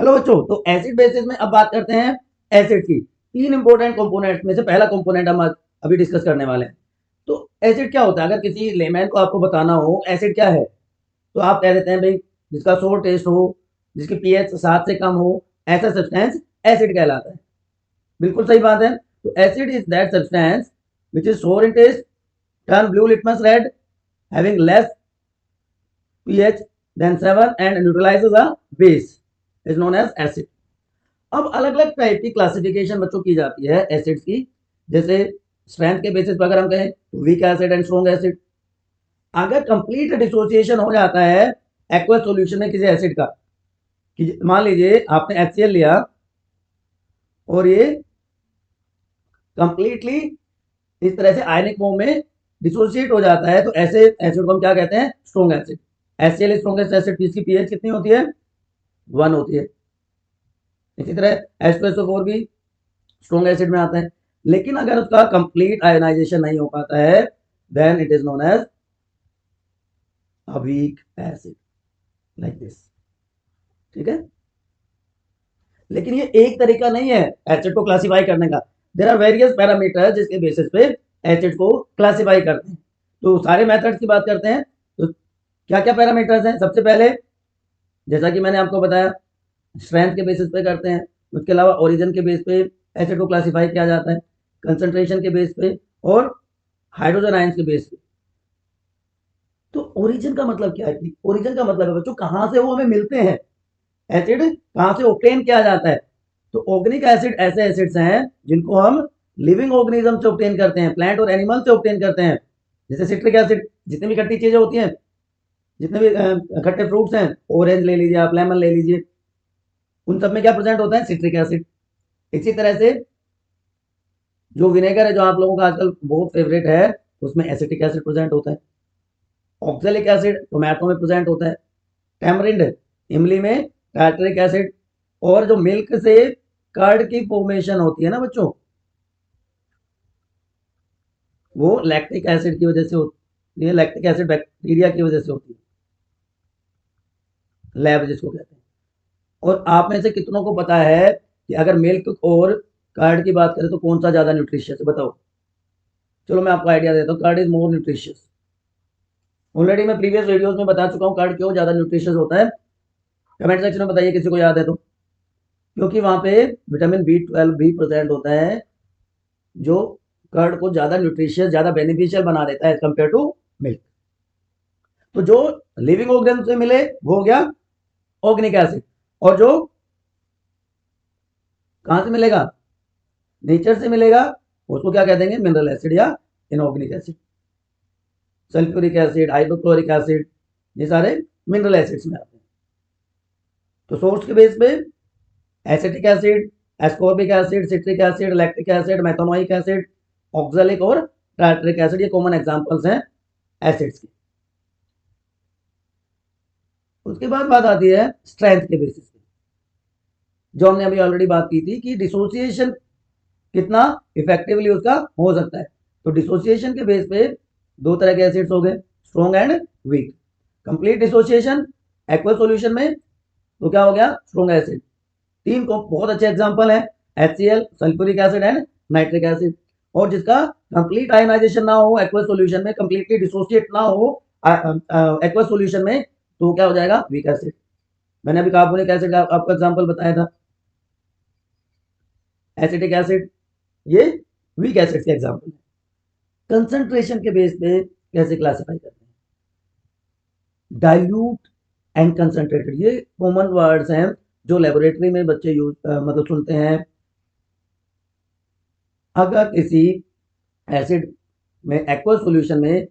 Hello बच्चों, तो acid basis में अब बात करते हैं एसिड की। तीन इंपॉर्टेंट कंपोनेंट्स में से पहला कंपोनेंट हम अभी डिस्कस करने वाले हैं। तो एसिड क्या होता है? अगर किसी लेमैन को आपको बताना हो एसिड क्या है, तो आप कह देते हैं भाई जिसका सोर टेस्ट हो, जिसकी पीएच 7 से कम हो, ऐसा सब्सटेंस एसिड कहलाता है। बिल्कुल सही बात है। तो acid is that substance which is sour in taste, turn blue litmus red, having less pH than 7 and neutralizes a base is known as acid. अब अलग अलग टाइप की क्लासिफिकेशन बच्चों की जाती है एसिड्स की। जैसे स्ट्रेंथ के बेसिस पर अगर हम कहें तो weak acid and strong acid. अगर कंप्लीट डिसोसिएशन हो जाता है एक्वस सॉल्यूशन में किसी एसिड का, कि मान लीजिए आपने HCl लिया और ये कंप्लीटली इस तरह से आयनिक फॉर्म में डिसोसिएट हो जाता है, तो ऐसे एसिड को हम क्या कहते हैं? Strong acid. HCl strongest acid, जिसकी पीएच कितनी होती है? 1 होती है। इसी तरह H2SO4 भी स्ट्रॉन्ग एसिड में आता है। लेकिन अगर उसका कंप्लीट आयोनाइजेशन नहीं हो पाता है, then it is known as a weak acid, like this. ठीक है। लेकिन ये एक तरीका नहीं है एसिड को क्लासिफाई करने का। देयर आर वेरियस पैरामीटर जिसके बेसिस पे एसिड को क्लासिफाई करते हैं। तो सारे मेथड्स की बात करते हैं। तो क्या क्या पैरामीटर्स हैं? सबसे पहले, जैसा कि मैंने आपको बताया, स्ट्रेंथ के बेसिस पे करते हैं। उसके अलावा ओरिजिन के बेस पे एसिड को क्लासिफाई किया जाता है, कंसंट्रेशन के बेस पे और हाइड्रोजन आयंस के बेस पे। तो ओरिजिन का मतलब क्या है? ओरिजिन का मतलब है बच्चों कहाँ से वो हमें मिलते हैं, एसिड कहाँ से ऑब्टेन किया जाता है। तो ऑर्गेनिक एसिड ऐसे एसिड्स हैं जिनको हम लिविंग ऑर्गेनिज्म से ऑब्टेन करते हैं, प्लांट और एनिमल से ऑब्टेन करते हैं। जैसे सिट्रिक एसिड, जितनी भी खट्टी चीजें होती हैं, जितने भी खट्टे फ्रूट्स हैं, ऑरेंज ले लीजिए आप, लेमन ले लीजिए, उन सब में क्या प्रेजेंट होता है? Citric acid. इसी तरह से जो विनेगर है, जो आप लोगों का आजकल बहुत फेवरेट है, उसमें एसिटिक एसिड प्रेजेंट होता है। ऑक्जेलिक एसिड टोमेटो में प्रेजेंट होता है। टैमरिंड इमली में टार्टरिक एसिड। और जो मिल्क से कर्ड की फॉर्मेशन होती है ना बच्चों, वो लैक्टिक एसिड की वजह से होती है। लैक्टिक एसिड बैक्टीरिया की वजह से होती है, लैब जिसको कहते हैं। और आप में से कितनों को पता है कि अगर मिल्क और कर्ड की बात करें तो कौन सा ज्यादा न्यूट्रिशियस है? बताओ। चलो मैं आपको आइडिया देता हूँ, curd is more nutritious. Already मैं प्रीवियस वीडियोस में बता चुका हूँ कर्ड क्यों ज्यादा न्यूट्रिशियस होता है। कमेंट सेक्शन में बताइए किसी को याद है तो। क्योंकि वहां पे विटामिन B12 भी प्रेजेंट होता है, जो कर्ड को ज्यादा न्यूट्रिशियस, ज्यादा बेनिफिशियल बना देता है एज कम्पेयर टू मिल्क। तो जो लिविंग ऑर्गेनिज्म से मिले वो हो गया ऑर्गेनिक एसिड, और जो कहां से मिलेगा? नेचर से मिलेगा, उसको क्या कह देंगे? मिनरल एसिड या inorganic acid. Sulphuric acid, hydrochloric acid, ये सारे मिनरल एसिड्स में आते हैं। तो सोर्स के बेस पे acetic acid, ascorbic acid, citric acid, lactic acid, methanoic acid, oxalic और टार्टरिक एसिड, ये कॉमन एग्जांपल्स हैं एसिड्स की। उसके बाद बात आती है स्ट्रेंथ के बेसिस पे, जो हमने अभी ऑलरेडी बात की थी कि डिसोसिएशन कितना इफेक्टिवली उसका हो सकता है। तो डिसोसिएशन के बेस पे दो तरह के एसिड्स हो गए, strong and weak. Complete dissociation aqueous solution में, तो क्या हो गया? Strong acid. तीन को बहुत अच्छे एग्जांपल है, HCl, sulphuric acid and nitric acid. और जिसका कंप्लीट आयनाइजेशन ना हो एक्वस सॉल्यूशन में, कंप्लीटली डिसोसिएट ना हो एक्वस सॉल्यूशन में, तो क्या हो जाएगा? Weak acid. मैंने अभी कार्बोनिक एसिड का आपको एग्जांपल बताया था, एसिटिक एसिड, ये वीक एसिड के एग्जांपल है। कंसंट्रेशन के बेस पे कैसे क्लासिफाई करते हैं? डाइल्यूट एंड कंसंट्रेटेड, ये कॉमन वर्ड्स हैं जो लेबोरेटरी में बच्चे यूज मतलब सुनते हैं। अगर किसी एसिड में एक्वस सॉल्यूशन में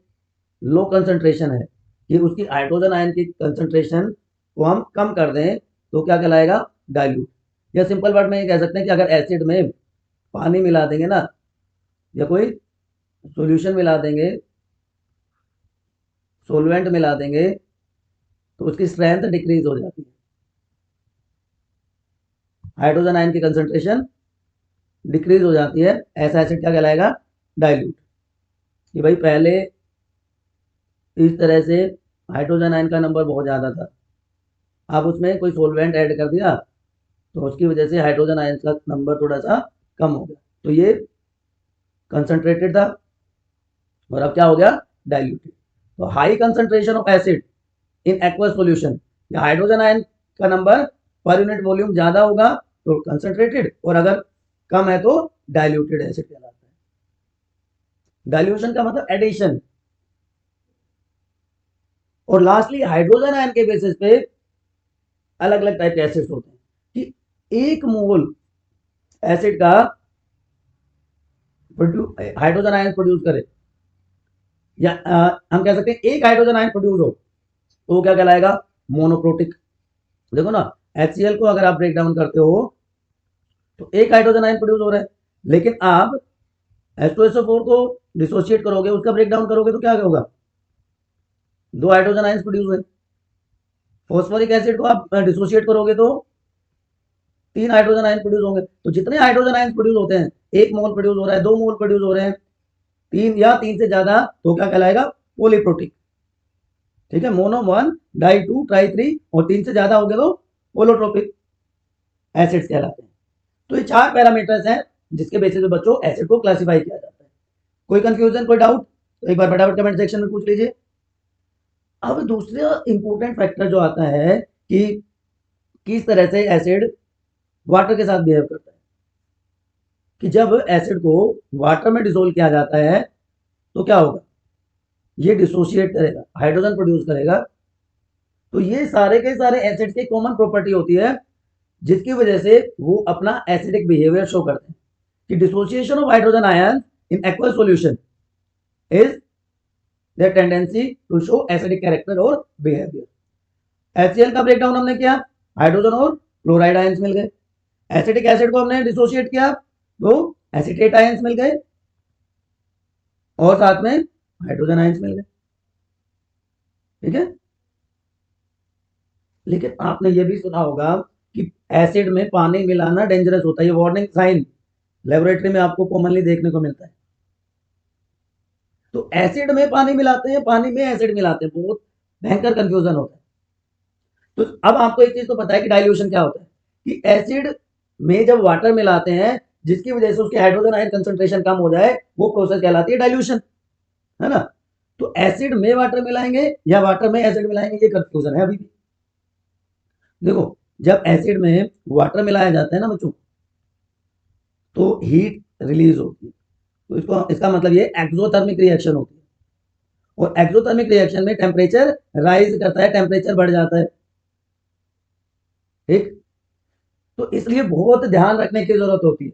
लो कंसंट्रेशन है, कि उसकी हाइड्रोजन आयन की कंसंट्रेशन को हम कम कर दें, तो क्या कहलाएगा? डाइल्यूट। या सिंपल वर्ड में ये कह सकते हैं कि अगर एसिड में पानी मिला देंगे ना, या कोई सॉल्यूशन मिला देंगे, सोलवेंट मिला देंगे, तो उसकी स्ट्रेंथ डिक्रीज हो जाती है, हाइड्रोजन आयन की कंसंट्रेशन डिक्रीज हो जाती है। ऐसा एसिड क्या कहलाएगा? डाइल्यूट। कि भाई पहले इस तरह से हाइड्रोजन आयन का नंबर बहुत ज़्यादा था, अब उसमें कोई सोलवेंट ऐड कर दिया तो उसकी वजह से हाइड्रोजन आयन का नंबर थोड़ा सा कम हो गया। तो ये कंसंट्रेटेड था और अब क्या हो गया, डाइल्यूटेड। तो high concentration of acid in aqueous solution, या हाइड्रोजन आयन का नंबर पर यूनिट वॉल्यूम ज्यादा होगा तो कंसंट्रेटेड, और अगर कम है तो डाइल्यूटेड एसिड कहलाता है। डाइल्यूशन का मतलब एडिशन। और लास्टली हाइड्रोजन आयन के बेसिस पे अलग अलग टाइप के एसिड्स होते हैं कि एक मोल एसिड का हाइड्रोजन आयन प्रोड्यूस करे, या हम कह सकते हैं एक हाइड्रोजन आयन प्रोड्यूस हो तो वो क्या कहलाएगा, मोनोप्रोटिक। देखो ना, HCl को अगर आप ब्रेक डाउन करते हो तो एक हाइड्रोजन आयन प्रोड्यूस हो रहा है, लेकिन आप H2SO4 को डिसोशिएट करोगे, उसका ब्रेक डाउन करोगे तो क्या होगा, दो हाइड्रोजन आयन प्रोड्यूस हुए। फॉस्फोरिक एसिड को आप डिसोशिएट करोगे तो तीन हाइड्रोजन आयन प्रोड्यूस होंगे। तो जितने हाइड्रोजन आयन प्रोड्यूस होते हैं, एक मोल प्रोड्यूस हो रहा है, दो मोल प्रोड्यूस हो रहे हैं, तीन या तीन से ज्यादा, तो क्या कहलाएगा, पोलीप्रोटिक। ठीक है, mono one, di two, tri three, और तीन से ज्यादा हो गए तो पोलोट्रोपिक एसिड्स कहलाते हैं। तो ये चार पैरामीटर्स हैं जिसके बेसिस पे बच्चों एसिड को क्लासिफाई किया जाता है। कोई कंफ्यूजन, कोई डाउट, तो एक बार फटाफट कमेंट सेक्शन में पूछ लीजिए। अब दूसरा इंपॉर्टेंट फैक्टर जो आता है कि किस तरह से एसिड वाटर के साथ बिहेव करता है, कि जब एसिड को वाटर में डिसोल्व किया जाता है तो क्या होगा, ये डिसोशिएट करेगा, हाइड्रोजन प्रोड्यूस करेगा। तो ये सारे के सारे एसिड की कॉमन प्रॉपर्टी होती है जिसकी वजह से वो अपना एसिडिक बिहेवियर शो करते हैं, कि dissociation of hydrogen ion in aqueous solution is their tendency to show acidic character और बिहेवियर। HCl का ब्रेकडाउन हमने किया, हाइड्रोजन और क्लोराइड आयंस मिल गए। एसिटिक एसिड को हमने डिसोशिएट किया तो एसिटेट आयंस मिल गए और साथ में हाइड्रोजन आयंस मिल गए। ठीक है, लेकिन आपने ये भी सुना होगा कि एसिड में पानी मिलाना डेंजरस होता है, ये वार्निंग साइन लेबोरेटरी में आपको कॉमनली देखने को मिलता है। तो एसिड में पानी मिलाते हैं, पानी में एसिड मिलाते हैं, बहुत भयंकर कंफ्यूजन होता है। तो अब आपको एक चीज तो पता है कि डाइल्यूशन क्या होता है, कि एसिड में जब वाटर मिलाते हैं जिसकी वजह से उसके हाइड्रोजन आयन कंसंट्रेशन कम हो जाए, वो प्रोसेस कहलाती है डाइल्यूशन, है ना। तो एसिड में वाटर मिलाएंगे या वाटर में एसिड मिलाएंगे, ये कंफ्यूजन है अभी भी। देखो, जब एसिड में वाटर मिलाया जाता है ना बच्चों, तो हीट रिलीज होती है, तो इसका मतलब ये एक्सोथर्मिक रिएक्शन होती है, और एक्सोथर्मिक रिएक्शन में टेम्परेचर राइज करता है, टेम्परेचर बढ़ जाता है। ठीक, तो इसलिए बहुत ध्यान रखने की जरूरत होती है।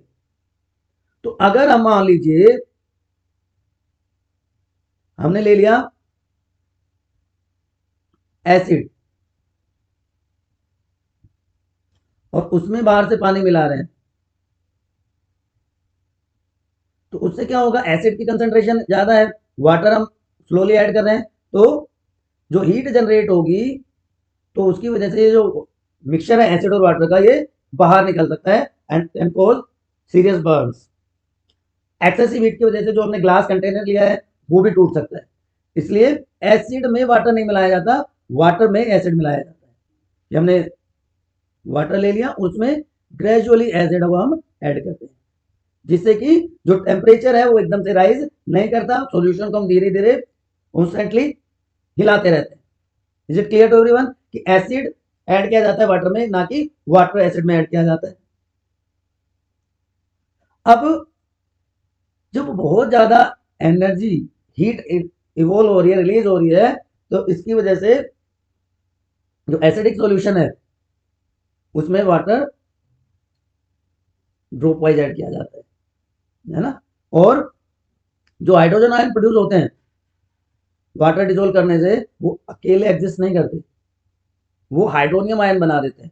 तो अगर हम मान लीजिए हमने ले लिया एसिड और उसमें बाहर से पानी मिला रहे हैं, तो उससे क्या होगा, एसिड की कंसंट्रेशन ज्यादा है, वाटर हम स्लोली ऐड कर रहे हैं, तो जो हीट जनरेट होगी तो उसकी वजह से ये जो मिक्सचर है एसिड और वाटर का, ये बाहर निकल सकता है and cause serious Burns. Excessive heat की वजह से जो हमने ग्लास कंटेनर लिया है वो भी टूट सकता है। इसलिए एसिड में वाटर नहीं मिलाया जाता, वाटर में एसिड मिलाया जाता है। ये हमने वाटर ले लिया, उसमें ग्रेजुअली एसिड को हम ऐड करते हैं, जिससे कि जो टेम्परेचर है वो एकदम से राइज नहीं करता, सॉल्यूशन को हम धीरे धीरे कॉन्स्टेंटली हिलाते रहते हैं। Is it clear to everyone कि एसिड ऐड किया जाता है वाटर में, ना कि वाटर एसिड में ऐड किया जाता है। अब जब बहुत ज्यादा एनर्जी, हीट इवोल्व हो रही है, रिलीज हो रही है, तो इसकी वजह से जो एसिडिक सॉल्यूशन है उसमें वाटर ड्रॉप वाइज ऐड किया जाता है ना। और जो हाइड्रोजन आयन प्रोड्यूस होते हैं वाटर डिसोल्व करने से, वो अकेले एग्जिस्ट नहीं करते, वो हाइड्रोनियम आयन बना देते हैं।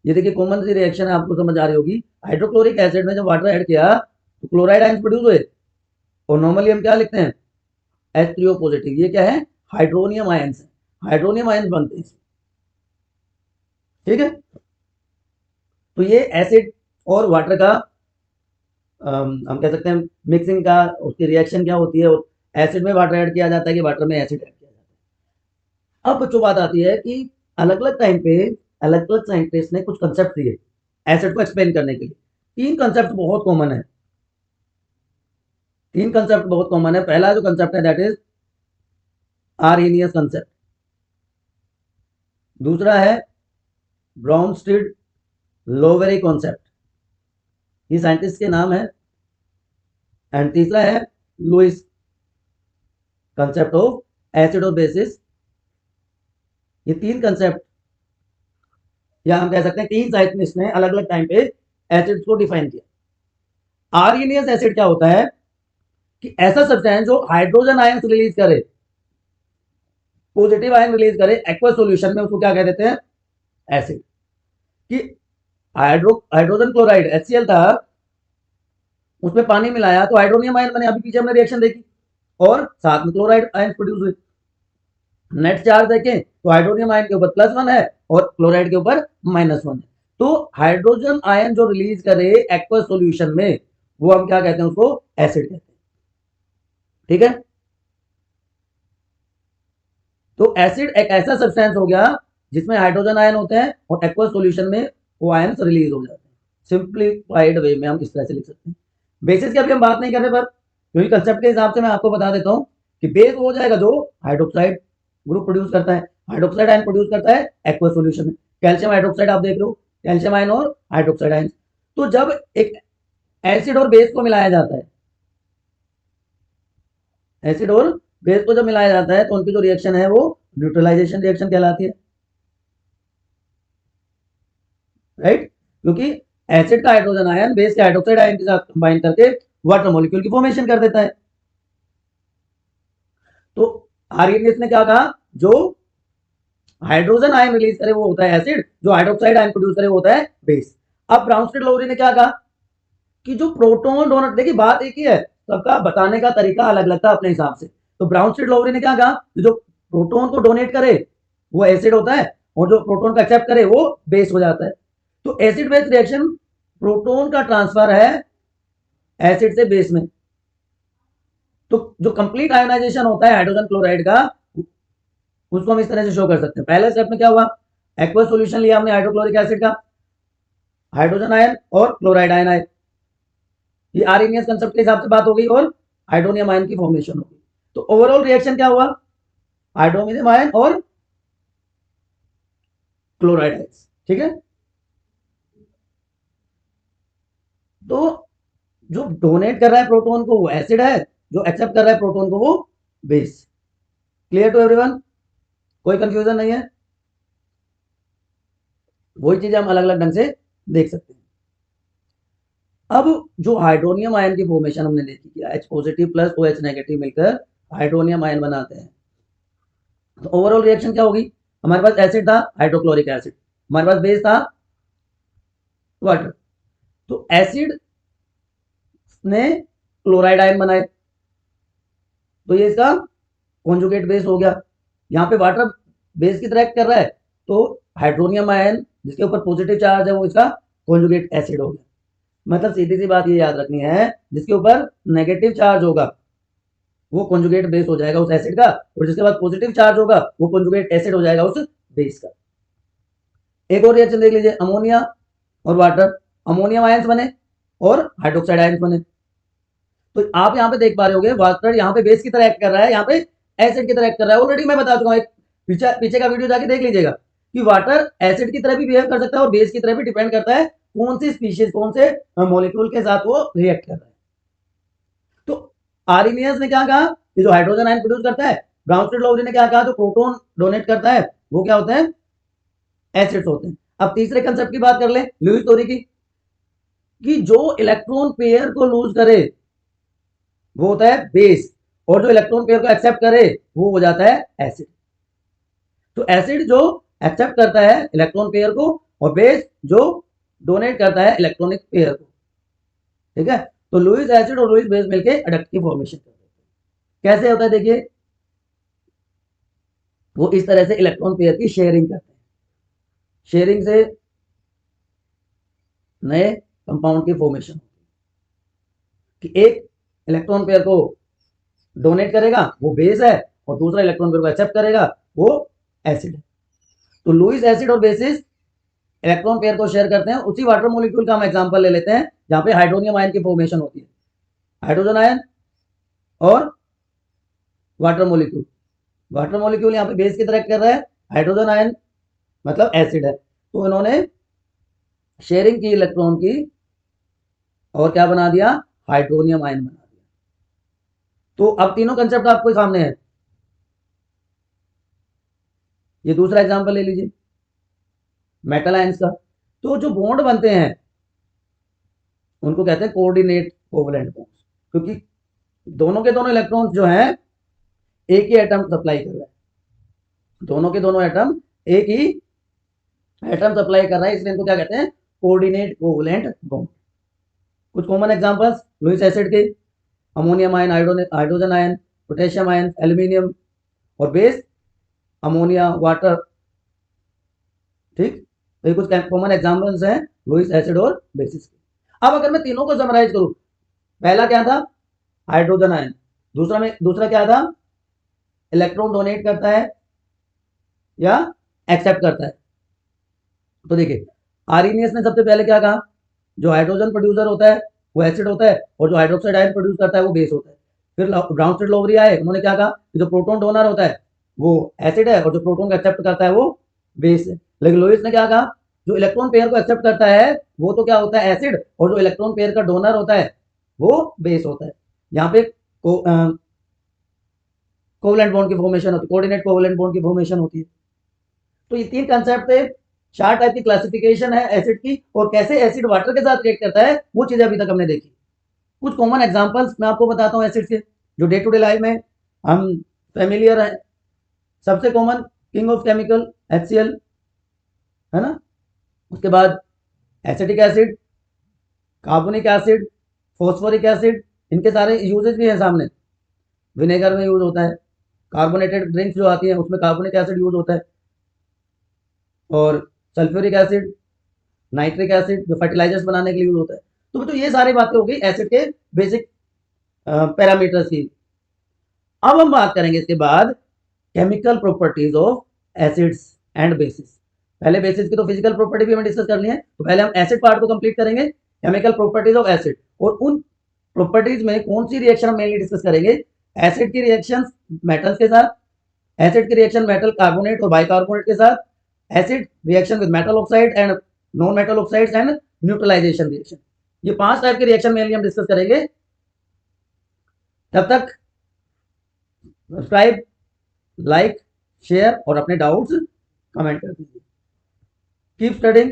ये देखिए कॉमन सी रिएक्शन है, आपको समझ आ रही होगी। हाइड्रोक्लोरिक एसिड में जब वाटर ऐड किया तो क्लोराइड आयन प्रोड्यूस हुए, और नॉर्मली हम क्या लिखते हैं, H3O पॉजिटिव। ये क्या है, हाइड्रोनियम आयन है, हाइड्रोनियम आयन बनते हैं। ठीक है, तो ये एसिड और वाटर का हम कह सकते हैं मिक्सिंग का, उसकी रिएक्शन क्या होती है, एसिड में वाटर ऐड किया जाता है कि वाटर में एसिड ऐड किया जाता है। अब बच्चों बात आती है कि अलग अलग टाइम पे अलग अलग साइंटिस्ट ने कुछ कंसेप्ट दिए एसिड को एक्सप्लेन करने के लिए। तीन कंसेप्ट बहुत कॉमन है, तीन कंसेप्ट बहुत कॉमन है। पहला जो कंसेप्ट है दैट इज आर्हेनियस कंसेप्ट, दूसरा है ब्राउनस्टीड लोवेरी कॉन्सेप्ट, ये साइंटिस्ट के नाम है, एंड तीसरा है लुइस कंसेप्ट ऑफ एसिड और बेसिस। ये तीन कंसेप्ट, या हम कह सकते हैं तीन साइंटिस्ट ने अलग अलग टाइम पे एसिड को डिफाइन किया। आर्हेनियस एसिड क्या होता है कि ऐसा सब्सटेंस जो हाइड्रोजन आयन रिलीज करे, पॉजिटिव आयन रिलीज करे एक्वस सॉल्यूशन में, उसको क्या कह देते हैं, एसिड। कि हाइड्रोजन क्लोराइड HCl था, उसमें पानी मिलाया तो हाइड्रोनियम आयन बने, अभी पीछे हमने रिएक्शन देखी, और साथ में क्लोराइड आयन प्रोड्यूस हुए। नेट चार्ज देखें तो हाइड्रोनियम आयन के ऊपर +1 है और क्लोराइड के ऊपर -1 है। तो हाइड्रोजन आयन जो रिलीज करे एक्वस सॉल्यूशन में, वो हम क्या कहते हैं, उसको एसिड कहते हैं। ठीक है, तो एसिड एक ऐसा सब्सटेंस हो गया जिसमें हाइड्रोजन आयन होते हैं और एक्वस सॉल्यूशन में वो आयन रिलीज हो जाते हैं। सिंप्लीफाइड वे में हम इस तरह से लिख सकते हैं। बेसिस की अभी हम बात नहीं कर रहे, पर क्योंकि कंसेप्ट के हिसाब से मैं आपको बता देता हूं कि बेस हो जाएगा जो हाइड्रोक्साइड ग्रुप प्रोड्यूस करता है, हाइड्रोक्साइड आयन प्रोड्यूस करता है एक्वस सॉल्यूशन में। कैल्शियम हाइड्रोक्साइड आप देख रहे हो, कैल्शियम आयन और हाइड्रोक्साइड आयन। तो जब एक एसिड और बेस को मिलाया जाता है, एसिड और बेस को जब मिलाया जाता है तो उनकी जो रिएक्शन है वो न्यूट्रलाइजेशन रिएक्शन कहलाती है, राइट। क्योंकि एसिड का हाइड्रोजन आयन बेस के हाइड्रोक्साइड आयन के साथ कंबाइन करके वाटर मॉलिक्यूल की फॉर्मेशन कर देता है। तो आर्यनियस ने क्या कहा, जो हाइड्रोजन आयन रिलीज करे वो होता है एसिड, जो हाइड्रोक्साइड आयन प्रोड्यूस करे वो होता है बेस। अब ब्राउनस्टीड लोवरी ने क्या कहा कि जो प्रोटॉन डोनेट, देखिए बात एक ही है, सबका बताने का तरीका अलग अलग था अपने हिसाब से। तो ब्राउनस्टीड लोवरी ने क्या कहा, जो प्रोटॉन को डोनेट करे वो एसिड होता है और जो प्रोटॉन को एक्सेप्ट करे वो बेस हो जाता है। तो एसिड बेस रिएक्शन, प्रोटॉन का ट्रांसफर है एसिड से बेस में। तो जो कंप्लीट आयोनाइजेशन होता है हाइड्रोजन क्लोराइड का, उसको हम इस तरह से शो कर सकते हैं। पहले स्टेप में क्या हुआ, एक्वस सॉल्यूशन लिया हमने हाइड्रोक्लोरिक एसिड का, हाइड्रोजन आयन और क्लोराइड आयन आए, ये आर्हेनियस कंसेप्ट के हिसाब से बात हो गई, और हाइड्रोनियम आयन की फॉर्मेशन हो गई। तो ओवरऑल रिएक्शन क्या हुआ, हाइड्रोनियम आयन और क्लोराइड आयन। ठीक है, तो जो डोनेट कर रहा है प्रोटॉन को वो एसिड है, जो एक्सेप्ट कर रहा है प्रोटॉन को वो बेस। क्लियर टू एवरीवन, कोई कंफ्यूजन नहीं है, वही चीजें हम अलग अलग ढंग से देख सकते हैं। अब जो हाइड्रोनियम आयन की फॉर्मेशन हमने देखी कि H positive plus OH negative मिलकर हाइड्रोनियम आयन बनाते हैं। तो ओवरऑल रिएक्शन क्या होगी, हमारे पास एसिड था हाइड्रोक्लोरिक एसिड, हमारे पास बेस था वाटर। तो एसिड ने क्लोराइड आयन बनाए, तो ये इसका कॉन्जुगेट बेस हो गया। यहाँ पे वाटर बेस की तरह एक्ट कर रहा है, तो हाइड्रोनियम आयन जिसके ऊपर पॉजिटिव चार्ज है वो इसका कॉन्जुगेट एसिड हो गया। मतलब सीधी सी बात ये याद रखनी है, जिसके ऊपर नेगेटिव चार्ज होगा वो कॉन्जुगेट बेस हो जाएगा उस एसिड का, और जिसके बाद पॉजिटिव चार्ज होगा वो कॉन्जुगेट एसिड हो जाएगा उस बेस का। एक और रिएक्शन देख लीजिए, अमोनिया और वाटर, अमोनियम आयंस बने और हाइड्रोक्साइड आयंस बने। तो आप यहाँ पे देख पा रहे होगे वाटर यहाँ पे बेस की तरह एक्ट कर रहा है, यहाँ पे एसिड की तरह एक्ट कर रहा है। ऑलरेडी मैं बता चुका हूँ, पीछे का वीडियो जाके देख लीजिएगा कि वाटर एसिड की तरह भी बिहेव कर सकता है और बेस की तरह भी, डिपेंड करता है कौन सी स्पीशीज, कौन से मॉलिक्यूल के साथ वो रिएक्ट कर रहा है। तो आर्हेनियस ने क्या कहा कि जो हाइड्रोजन आयन प्रोड्यूस करता है, ब्राउनस्टीड लोवरी ने क्या कहा, जो प्रोटॉन डोनेट करता है वो क्या होते हैं, एसिड्स होते हैं। अब तीसरे कंसेप्ट की बात कर ले लुईस थ्योरी की, कि जो इलेक्ट्रॉन पेयर को लूज करे वो होता है बेस, और जो इलेक्ट्रॉन पेयर को एक्सेप्ट करे वो हो जाता है एसिड। तो एसिड जो एक्सेप्ट करता है इलेक्ट्रॉन पेयर को, और बेस जो डोनेट करता है इलेक्ट्रॉनिक पेयर को। ठीक है, तो लुईस एसिड और लुईस बेस मिलके एडक्ट की फॉर्मेशन करते हैं। कैसे होता है देखिए, वो इस तरह से इलेक्ट्रॉन पेयर की शेयरिंग करते हैं, शेयरिंग से नए कंपाउंड की फॉर्मेशन, कि एक इलेक्ट्रॉन पेयर को डोनेट करेगा वो बेस है, और दूसरा इलेक्ट्रॉन पेयर को एक्सेप्ट करेगा वो एसिड है। तो लुईस एसिड और बेसिस इलेक्ट्रॉन पेयर को शेयर करते हैं, उसी वाटर मॉलिक्यूल का हम एग्जांपल ले लेते हैं जहां पे हाइड्रोनियम आयन की फॉर्मेशन होती है, हाइड्रोजन आयन और वाटर मॉलिक्यूल। वाटर मॉलिक्यूल यहाँ पे बेस की तरह कर रहा है, हाइड्रोजन आयन मतलब एसिड है, तो इन्होंने शेयरिंग की इलेक्ट्रॉन की और क्या बना दिया, हाइड्रोनियम आयन बना दिया। तो अब तीनों कंसेप्ट आपको सामने है। ये दूसरा एग्जांपल ले लीजिए मेटल आयंस का। तो जो बॉन्ड बनते हैं उनको कहते हैं कोऑर्डिनेट कोवलेंट बॉन्ड्स, क्योंकि दोनों के दोनों इलेक्ट्रॉन्स जो हैं एक ही एटम सप्लाई कर रहा है, दोनों के दोनों एटम एक ही एटम सप्लाई कर रहा है, इसलिए इनको क्या कहते हैं, कोऑर्डिनेट कोवलेंट बॉन्ड। कुछ कॉमन एग्जांपल्स लुईस एसिड के, ammonium ion, hydrogen ion, potassium ion, aluminium, और बेस अमोनिया, वाटर। ठीक, तो ये कुछ कॉमन एग्जांपल्स हैं लुईस एसिड और बेसिस के। अब अगर मैं तीनों को समराइज करूं, पहला क्या था, हाइड्रोजन आयन, दूसरा क्या था, इलेक्ट्रॉन डोनेट करता है या एक्सेप्ट करता है। तो देखिए आर्हेनियस ने सबसे पहले क्या कहा, जो हाइड्रोजन प्रोड्यूसर होता है वो एसिड होता है, और जो हाइड्रोक्साइड आयन प्रोड्यूस करता है वो बेस होता है। फिर ब्राउन स्टेट लोवरी आए, उन्होंने क्या कहा कि जो प्रोटॉन डोनर होता है वो एसिड है, और जो प्रोटॉन को एक्सेप्ट करता है वो बेस है। लेकिन लुईस ने क्या कहा, जो इलेक्ट्रॉन पेयर को एक्सेप्ट करता है वो तो क्या होता है, एसिड, और जो इलेक्ट्रॉन पेयर का डोनर होता है वो बेस होता है। यहाँ पे कोवलेंट बॉन्ड की फॉर्मेशन होती है, कोऑर्डिनेट कोवलेंट बॉन्ड की फॉर्मेशन होती है। तो ये तीन कंसेप्ट थे, चार टाइप की क्लासिफिकेशन है एसिड की, और कैसे एसिड वाटर के साथ रिएक्ट करता है वो चीजें अभी तक हमने देखी। कुछ कॉमन एग्जांपल्स मैं आपको बताता हूँ एसिड के, जो डे टू डे लाइफ में हम फेमिलियर है। सबसे common king of chemical HCl है ना, उसके बाद acetic acid, carbonic acid, phosphoric acid, इनके सारे यूजेस भी हैं सामने। विनेगर में यूज होता है, कार्बोनेटेड ड्रिंक्स जो आती है उसमें कार्बोनिक एसिड यूज होता है, और सल्फ्यूरिक एसिड, नाइट्रिक एसिड जो फर्टिलाइजर्स बनाने के लिए यूज होता है। तो ये सारी बातें हो गई एसिड के बेसिक पैरामीटर्स की। अब हम बात करेंगे इसके बाद chemical properties of acids and bases. पहले बेसिस की तो फिजिकल प्रॉपर्टी भी हमें डिस्कस करनी है, तो पहले हम एसिड पार्ट को कंप्लीट करेंगे, केमिकल प्रॉपर्टीज ऑफ एसिड। और उन प्रॉपर्टीज में कौन सी रिएक्शन हम मेनली डिस्कस करेंगे, एसिड की रिएक्शन मेटल्स के साथ, एसिड की रिएक्शन मेटल कार्बोनेट और बाइकार्बोनेट के साथ, acid reaction with metal oxide and non metal oxides and neutralization reaction. ये 5 टाइप के रिएक्शन मेनली हम डिस्कस करेंगे। तब तक सब्सक्राइब, लाइक, शेयर और अपने डाउट्स कमेंट कर दीजिए। Keep studying.